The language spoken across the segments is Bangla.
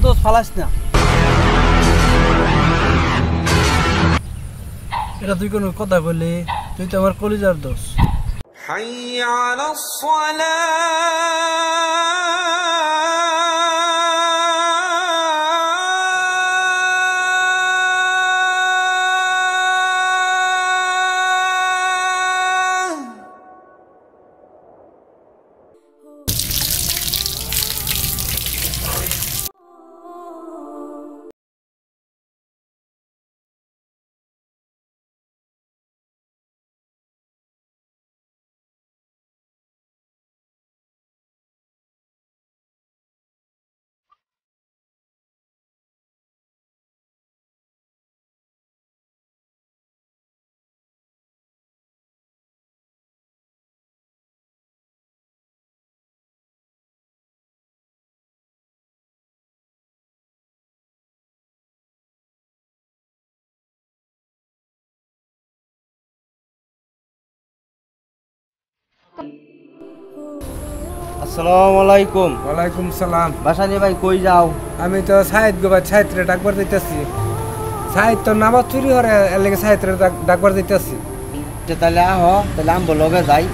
দোষ ফালাস না। এটা তুই কোনো কথা বললি? তুই তো আমার কলিজার দোষ। হাইয়া আলাস সালাহ। আসসালামু আলাইকুম। ওয়ালাইকুম সালাম। বাসানি ভাই কই যাও? আমি তো সাহিদ গোবা সাহিত্যে ডাকবার দিতেছি। সাহিত্য নামাজ চুরি হরে এর লেগে সাহিত্যে ডাকবার দিতেছি। তাহলে আহ, তাহলে আমি লগে যাই।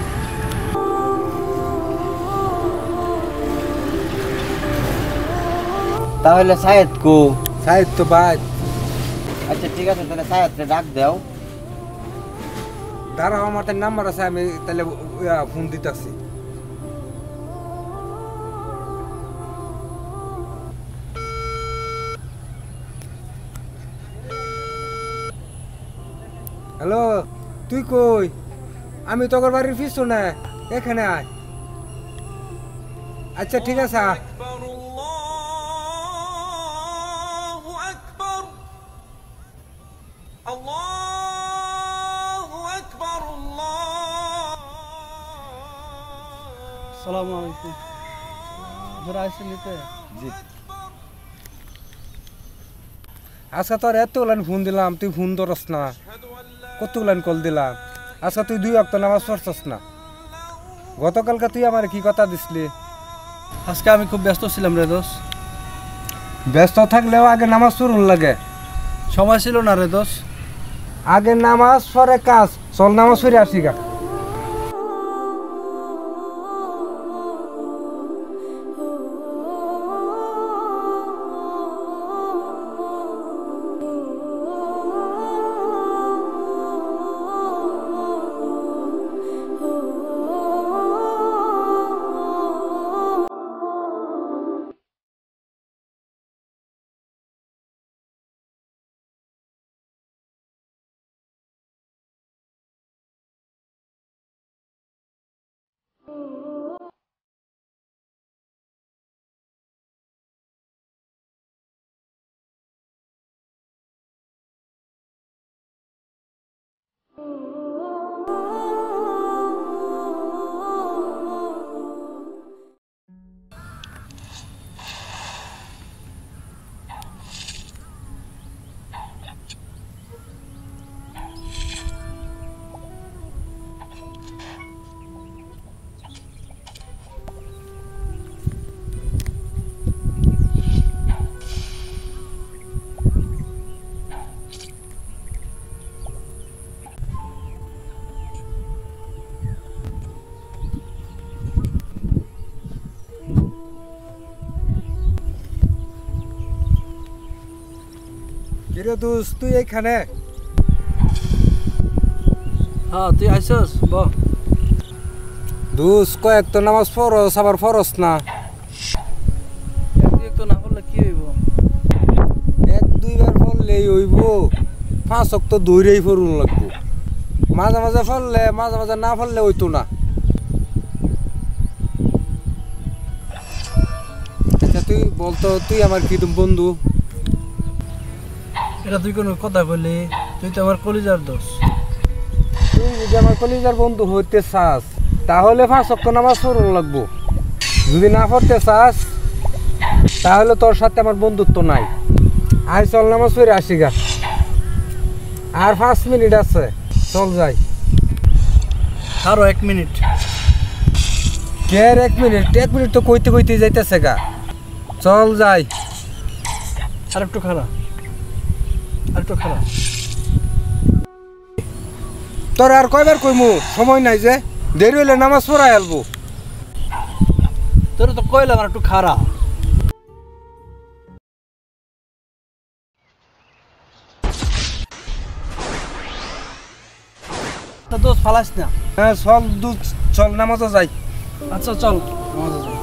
তাহলে সাহেদ কো? সাহিত্য বাদ। আচ্ছা ঠিক আছে, তাহলে সাহেদকে ডাক দেও। দাঁড়াও, আমার তার নাম্বার আছে, আমি তাহলে ফোন দিতেছি। হ্যালো, তুই কই? আমি তোর বাড়ির পিছনে, এখানে আয়। আচ্ছা ঠিক আছে। আসসালামু আলাইকুম। ধরে আসছেন নিতে? জি। আজকে তোর এতগুলান ফোন দিলাম, তুই ফোন ধরস না। কতগুলান কল দিলাম, আজকে তুই 2 ওয়াক্ত নামাজ পড়ছস না। গতকালকে তুই আমার কি কথা দিসলি? আজকে আমি খুব ব্যস্ত ছিলাম রে দোষ। ব্যস্ত থাকলেও আগে নামাজ পড়ুন লাগে। সময় ছিল না রে দোষ। আগে নামাজ পরে কাজ। চল নামাজ পড়ে আসি গা। কিরে দোস্ত, তুই এইখানে? হ্যাঁ, তুই আইসস? বল। দোস্ত, কয়েক তো নামাজ ফরস, আবার ফরস না। এক তো না পড়লে কি হইব? 1-2 বার পড়লেই হইব। 5 ওয়াক্ত দৌড়েই পড়ুন লাগবো। মাঝে মাঝে পড়লে, মাঝে মাঝে না পড়লে হইতো না। আচ্ছা তুই বলতো, তুই আমার কি বন্ধু? এটা তুই কোনো কথা বললি? তুই তো আমার কলিজার দোষ। তুই যদি আমার কলিজার বন্ধু হইতে চাস, তাহলে 5 ওয়াক্ত নামাজ পড়ুন লাগবো। যদি না পড়তে চাস, তাহলে তোর সাথে আমার বন্ধুত্ব নাই। আয় চল নামাজ পড়ে আসি গা। আর 5 মিনিট আছে, চল যাই। আরো 1 মিনিট। কে 1 মিনিট? 1 মিনিট তো কইতে কইতে যাইতেছে গা। চল যাই। আর একটু খারাপ, আর একটু খারাপ। তোর আর কয়বার কইমু, সময় নাই যে, দেরি হইলে নামাজ পড়াই আলবো। তোর তো কইলাম আর একটু খারাপ। দোষ ফালাস না। হ্যাঁ চল দুধ, চল নামাজও যাই। আচ্ছা চল নামাজে যাই।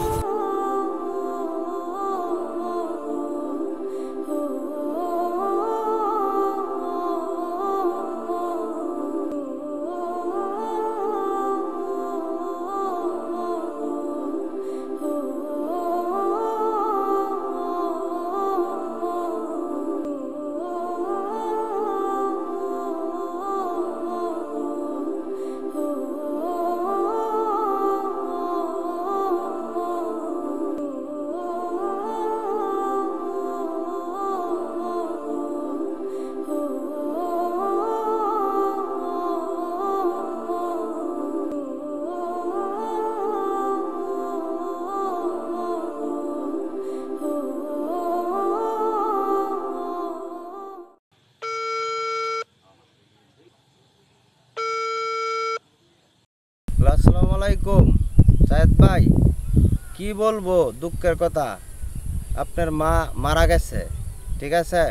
আসসালামু আলাইকুম সায়েদ ভাই। কি বলবো দুঃখের কথা, আপনার মা মারা গেছে। ঠিক আছে,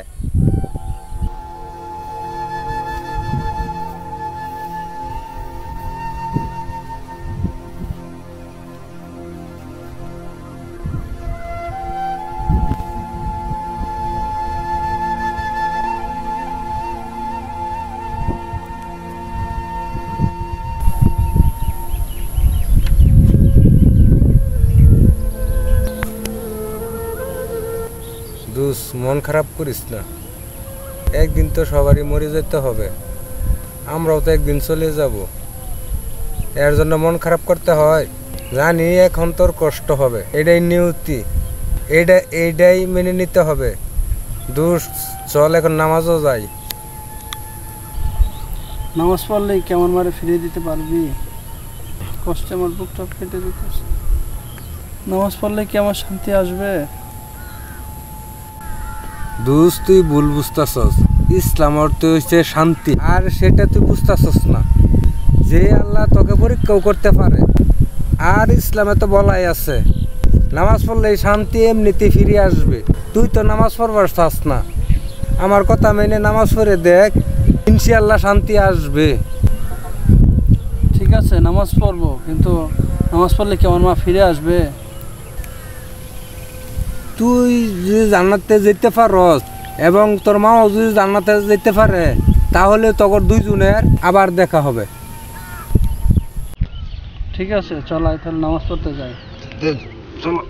দুস মন খারাপ করিস না, একদিন তো সবারই মরে যেতে হবে, আমরাও তো একদিন চলে যাব। এর জন্য মন খারাপ করতে হয়? জানি এখন তোর কষ্ট হবে, এটাই নিয়তি, এইটাই মেনে নিতে হবে। দুস চল এখন নামাজও যাই। নামাজ পড়লেই কেমন মারে ফিরিয়ে দিতে পারবি? কষ্টে আমার বুকটা কেটে দিতেছে। নামাজ পড়লে কি আমার শান্তি আসবে? দুস তুই ভুল বুঝতেছস, ইসলাম অর্থ হচ্ছে শান্তি, আর সেটা তুই বুঝতেছস না। যে আল্লাহ তোকে পরীক্ষাও করতে পারে, আর ইসলামে তো বলাই আছে নামাজ পড়লেই শান্তি এমনিতে ফিরে আসবে। তুই তো নামাজ পড়বার চাস না, আমার কথা মেনে নামাজ পড়ে দেখ, ইনশাআল্লাহ শান্তি আসবে। ঠিক আছে নামাজ পড়বো, কিন্তু নামাজ পড়লে কি আমার মা ফিরে আসবে? তুই যদি জান্নাতে যেতে পারস এবং তোর মাও যদি জান্নাতে যেতে পারে, তাহলে তোর দুইজনের আবার দেখা হবে। ঠিক আছে চল তাহলে নামাজ পড়তে যাই। চলো।